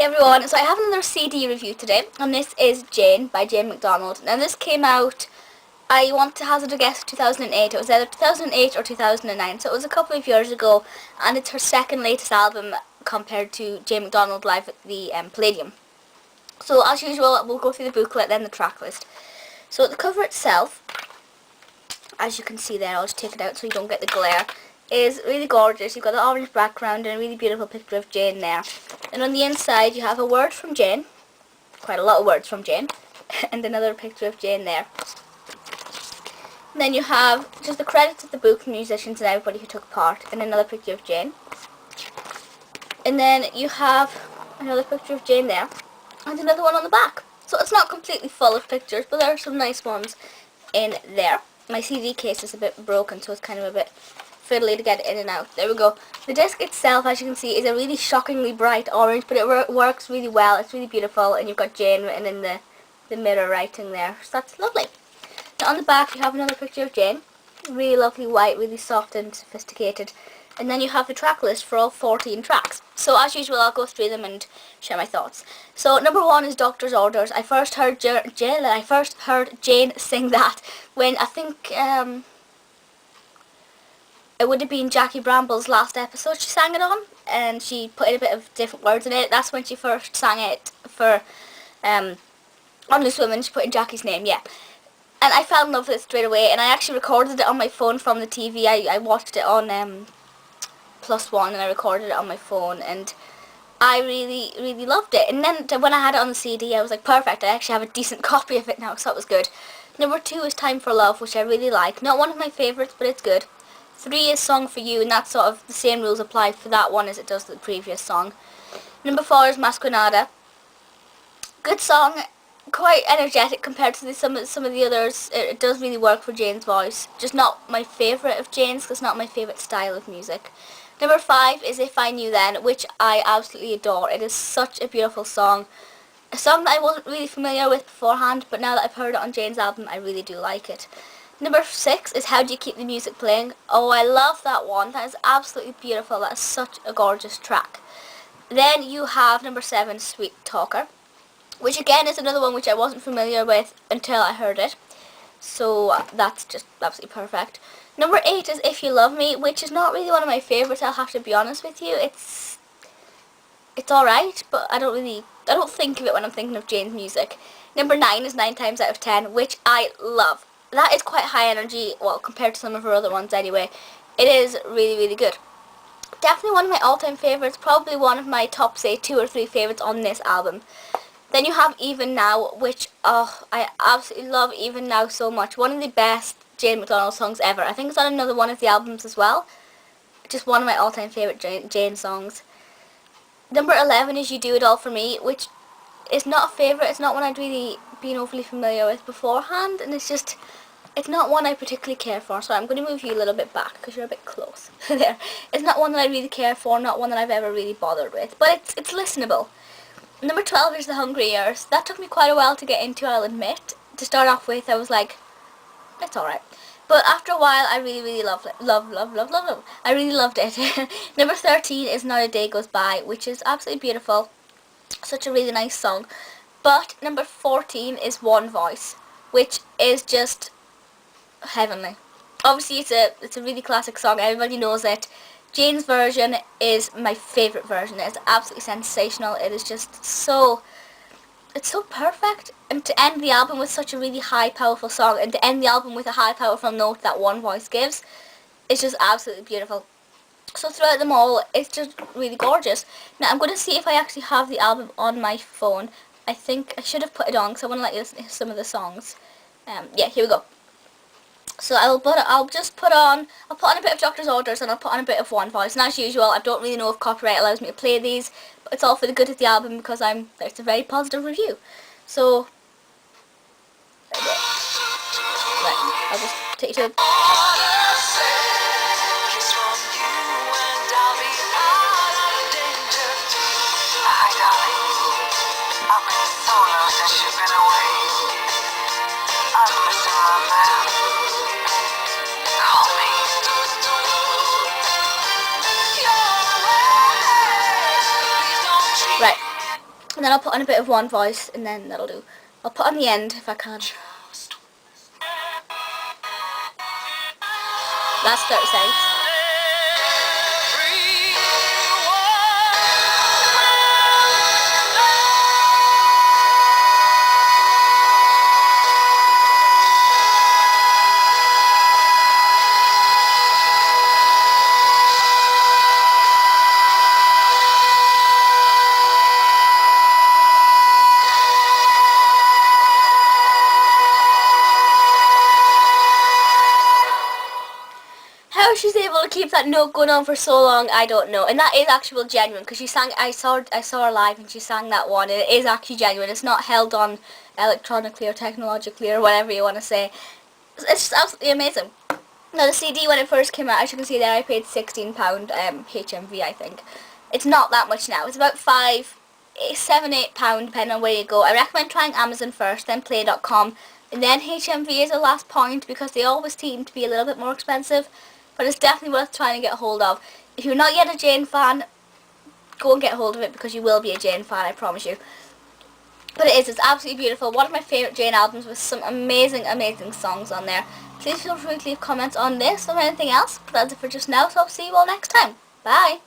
everyone, so I have another CD review today, and this is Jane by Jane McDonald. Now this came out, I want to hazard a guess, 2008. It was either 2008 or 2009, so it was a couple of years ago, and it's her second latest album compared to Jane McDonald live at the Palladium. So as usual, we'll go through the booklet, then the track list. So the cover itself, as you can see there, I'll just take it out so you don't get the glare, is really gorgeous. You've got the orange background and a really beautiful picture of Jane there. And on the inside you have a word from Jane, quite a lot of words from Jane, and another picture of Jane there. And then you have just the credits of the book, musicians and everybody who took part, and another picture of Jane. And then you have another picture of Jane there, and another one on the back. So it's not completely full of pictures, but there are some nice ones in there. My CD case is a bit broken, so it's kind of a bit fiddly to get it in and out. There we go. The disc itself, as you can see, is a really shockingly bright orange, but it works really well. It's really beautiful, and you've got Jane written in the mirror writing there, so that's lovely. Now on the back you have another picture of Jane, really lovely white, really soft and sophisticated, and then you have the track list for all 14 tracks. So as usual, I'll go through them and share my thoughts. So number 1 is Doctor's Orders. I first heard Jane sing that when I think it would have been Jackie Bramble's last episode she sang it on, and she put in a bit of different words in it. That's when she first sang it for On Loose Women. She put in Jackie's name, yeah. And I fell in love with it straight away, and I actually recorded it on my phone from the TV. I watched it on +1, and I recorded it on my phone, and I really loved it. And then when I had it on the CD, I was like, perfect, I actually have a decent copy of it now, so that was good. Number 2 is Time for Love, which I really like. Not one of my favourites, but it's good. 3 is Song for You, and that's sort of the same rules apply for that one as it does the previous song. Number 4 is Masquerada. Good song, quite energetic compared to some of the others. It does really work for Jane's voice. Just not my favourite of Jane's, because it's not my favourite style of music. Number 5 is If I Knew Then, which I absolutely adore. It is such a beautiful song. A song that I wasn't really familiar with beforehand, but now that I've heard it on Jane's album, I really do like it. Number 6 is How Do You Keep the Music Playing. Oh, I love that one. That is absolutely beautiful. That is such a gorgeous track. Then you have number 7, Sweet Talker, which again is another one which I wasn't familiar with until I heard it. So that's just absolutely perfect. Number 8 is If You Love Me, which is not really one of my favourites, I'll have to be honest with you. It's alright, but I don't think of it when I'm thinking of Jane's music. Number 9 is 9 Times Out of 10, which I love. That is quite high energy, well, compared to some of her other ones anyway. It is really good. Definitely one of my all-time favourites, probably one of my top, say, 2 or 3 favourites on this album. Then you have Even Now, which, I absolutely love Even Now so much. One of the best Jane McDonald songs ever. I think it's on another one of the albums as well. Just one of my all-time favourite Jane songs. Number 11 is You Do It All For Me, which is not a favourite. It's not one I'd really been overly familiar with beforehand, and it's not one I particularly care for. So I'm going to move you a little bit back because you're a bit close. There. It's not one that I really care for, not one that I've ever really bothered with, but it's listenable. Number 12 is The Hungry Years. That took me quite a while to get into, I'll admit. To start off with, I was like, it's alright. But after a while, I really loved it. I really loved it. Number 13 is Not a Day Goes By, which is absolutely beautiful. Such a really nice song. But number 14 is One Voice, which is just heavenly. Obviously, it's a really classic song. Everybody knows it. Jane's version is my favourite version. It's absolutely sensational. It is just it's so perfect. And to end the album with such a really high, powerful song, and to end the album with a high, powerful note that One Voice gives, it's just absolutely beautiful. So throughout them all, it's just really gorgeous. Now I'm going to see if I actually have the album on my phone. I think I should have put it on because I want to let you listen to some of the songs. Yeah, here we go. So I'll put on a bit of Doctor's Orders, and I'll put on a bit of One Voice. And as usual, I don't really know if copyright allows me to play these, but it's all for the good of the album because it's a very positive review. So right, I'll just take you to right. And then I'll put on a bit of one voice, and then that'll do. I'll put on the end if I can. That's 30 seconds. How she's able to keep that note going on for so long, I don't know. And that is actually genuine, because she sang. I saw her live, and she sang that one, and it is actually genuine. It's not held on electronically or technologically or whatever you want to say. It's just absolutely amazing. Now the CD, when it first came out, as you can see there, I paid £16 HMV, I think. It's not that much now. It's about £7, £8 depending on where you go. I recommend trying Amazon first, then play.com, and then HMV is the last point, because they always seem to be a little bit more expensive. But it's definitely worth trying to get hold of. If you're not yet a Jane fan, go and get hold of it, because you will be a Jane fan, I promise you. But it's absolutely beautiful. One of my favourite Jane albums, with some amazing, amazing songs on there. Please feel free to leave comments on this or anything else. But that's it for just now, so I'll see you all next time. Bye!